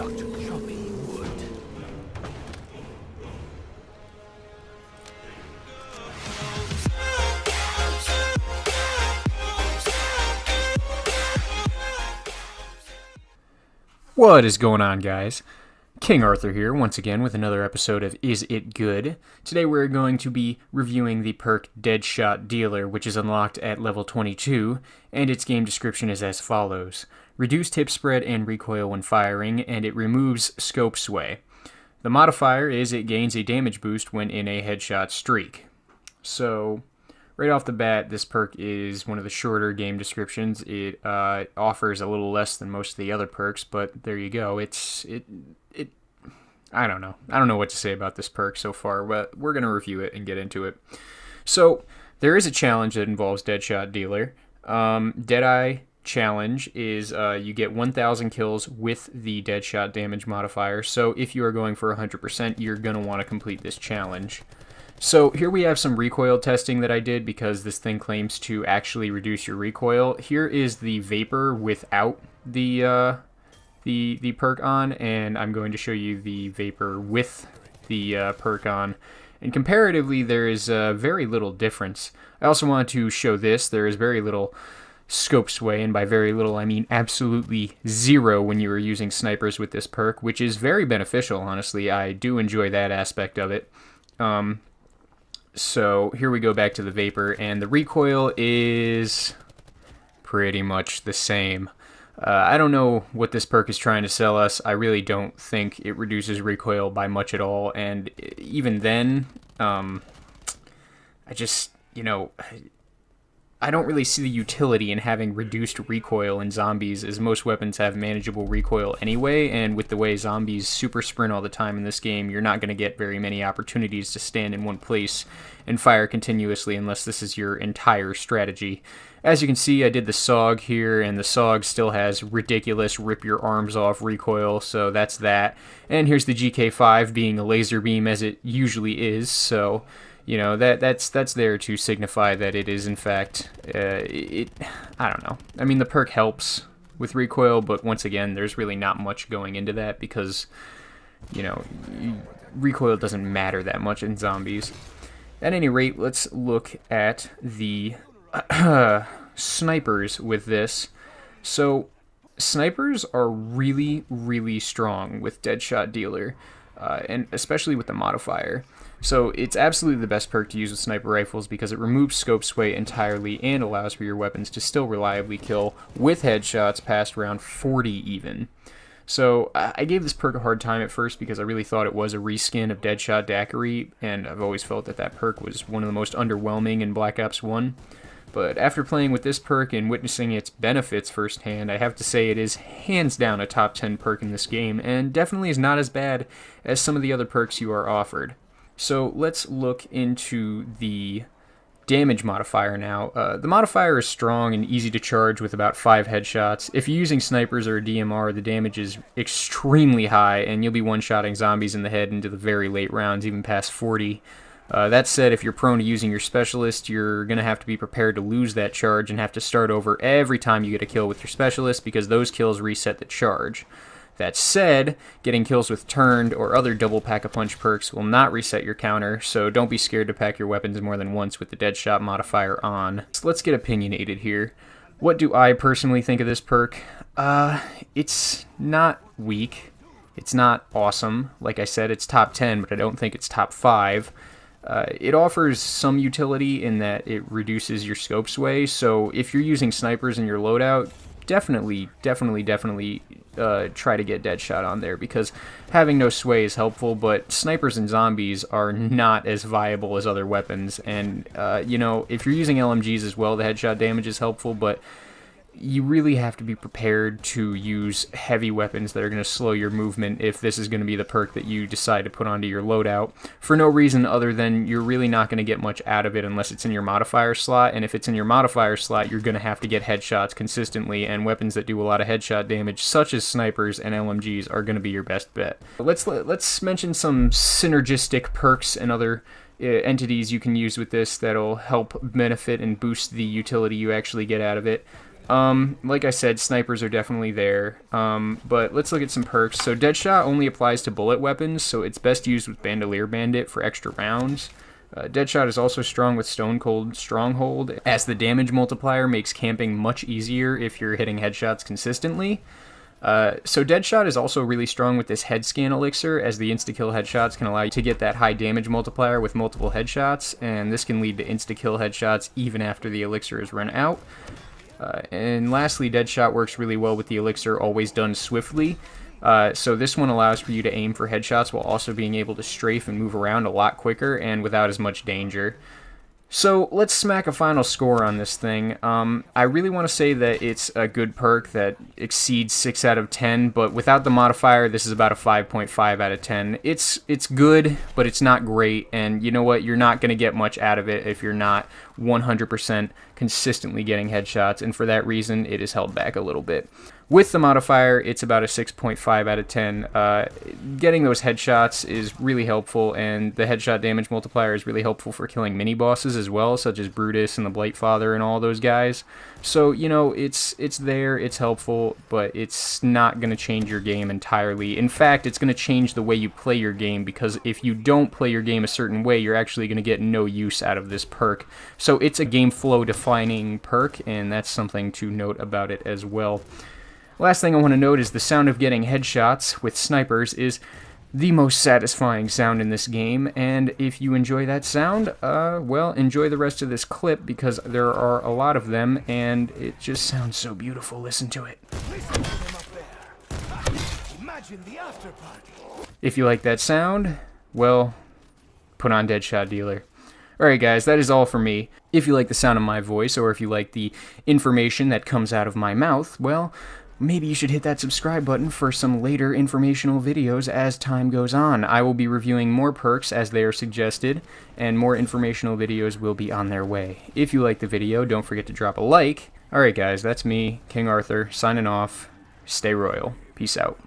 such choppy wood. What is going on, guys? King Arthur here, once again with another episode of Is It Good? Today we're going to be reviewing the perk Deadshot Dealer, which is unlocked at level 22, and its game description is as follows. Reduced hip spread and recoil when firing, and it removes scope sway. The modifier is it gains a damage boost when in a headshot streak. So, right off the bat, this perk is one of the shorter game descriptions. It offers a little less than most of the other perks, but there you go. I don't know. I don't know what to say about this perk so far, but we're going to review it and get into it. So, there is a challenge that involves Deadshot Dealer. Deadeye challenge is you get 1,000 kills with the Deadshot damage modifier. So, if you are going for 100%, you're going to want to complete this challenge. So here we have some recoil testing that I did because this thing claims to actually reduce your recoil. Here is the Vapor without the perk on, and I'm going to show you the Vapor with the perk on. And comparatively, there is very little difference. I also want to show this. There is very little scope sway, and by very little I mean absolutely zero when you are using snipers with this perk, which is very beneficial, honestly. I do enjoy that aspect of it. So here we go back to the Vapor, and the recoil is pretty much the same. I don't know what this perk is trying to sell us. I really don't think it reduces recoil by much at all, and even then, I just, I don't really see the utility in having reduced recoil in zombies, as most weapons have manageable recoil anyway, and with the way zombies super sprint all the time in this game, you're not going to get very many opportunities to stand in one place and fire continuously unless this is your entire strategy. As you can see, I did the SOG here, and the SOG still has ridiculous rip your arms off recoil, so that's that. And here's the GK5 being a laser beam as it usually is, so that's there to signify that it is in fact I don't know. I mean, the perk helps with recoil, but once again, there's really not much going into that because recoil doesn't matter that much in zombies. At any rate, let's look at the snipers with this. So snipers are really, really strong with Deadshot Dealer, and especially with the modifier. So it's absolutely the best perk to use with sniper rifles because it removes scope sway entirely and allows for your weapons to still reliably kill with headshots past round 40 even. So I gave this perk a hard time at first because I really thought it was a reskin of Deadshot Daiquiri, and I've always felt that that perk was one of the most underwhelming in Black Ops 1. But after playing with this perk and witnessing its benefits firsthand, I have to say it is hands down a top 10 perk in this game, and definitely is not as bad as some of the other perks you are offered. So let's look into the damage modifier now. The modifier is strong and easy to charge with about 5 headshots. If you're using snipers or a DMR, the damage is extremely high, and you'll be one-shotting zombies in the head into the very late rounds, even past 40. That said, if you're prone to using your specialist, you're going to have to be prepared to lose that charge and have to start over every time you get a kill with your specialist because those kills reset the charge. That said, getting kills with turned or other double pack-a-punch perks will not reset your counter, so don't be scared to pack your weapons more than once with the Deadshot modifier on. So let's get opinionated here. What do I personally think of this perk? It's not weak. It's not awesome. Like I said, it's top 10, but I don't think it's top 5. It offers some utility in that it reduces your scope sway, so if you're using snipers in your loadout, definitely try to get Deadshot on there, because having no sway is helpful, but snipers and zombies are not as viable as other weapons, and if you're using LMGs as well, the headshot damage is helpful, but you really have to be prepared to use heavy weapons that are going to slow your movement if this is going to be the perk that you decide to put onto your loadout, for no reason other than you're really not going to get much out of it unless it's in your modifier slot, and if it's in your modifier slot, you're going to have to get headshots consistently, and weapons that do a lot of headshot damage, such as snipers and LMGs, are going to be your best bet. Let's mention some synergistic perks and other entities you can use with this that'll help benefit and boost the utility you actually get out of it. Like I said, snipers are definitely there, but let's look at some perks. So Deadshot only applies to bullet weapons, so it's best used with Bandolier Bandit for extra rounds. Deadshot is also strong with Stonecold Sttronghold, as the damage multiplier makes camping much easier if you're hitting headshots consistently. So Deadshot is also really strong with this head scan elixir, as the insta-kill headshots can allow you to get that high damage multiplier with multiple headshots, and this can lead to insta-kill headshots even after the elixir is run out. And lastly, Deadshot works really well with the elixir always done swiftly. So this one allows for you to aim for headshots while also being able to strafe and move around a lot quicker and without as much danger. So let's smack a final score on this thing. I really want to say that it's a good perk that exceeds 6 out of 10, but without the modifier, this is about a 5.5 out of 10. It's good, but it's not great, and you know what? You're not going to get much out of it if you're not 100% consistently getting headshots, and for that reason, it is held back a little bit. With the modifier, it's about a 6.5 out of 10. Getting those headshots is really helpful, and the headshot damage multiplier is really helpful for killing mini-bosses as well, such as Brutus and the Blightfather and all those guys. So, you know, it's there, it's helpful, but it's not going to change your game entirely. In fact, it's going to change the way you play your game, because if you don't play your game a certain way, you're actually going to get no use out of this perk. So it's a game flow defining perk, and that's something to note about it as well. Last thing I want to note is the sound of getting headshots with snipers is the most satisfying sound in this game, and if you enjoy that sound, well, enjoy the rest of this clip, because there are a lot of them, and it just sounds so beautiful. Listen to it. If you like that sound, well, put on Deadshot Dealer. Alright guys, that is all for me. If you like the sound of my voice, or if you like the information that comes out of my mouth, well, maybe you should hit that subscribe button for some later informational videos as time goes on. I will be reviewing more perks as they are suggested, and more informational videos will be on their way. If you like the video, don't forget to drop a like. Alright guys, that's me, King Arthur, signing off. Stay royal. Peace out.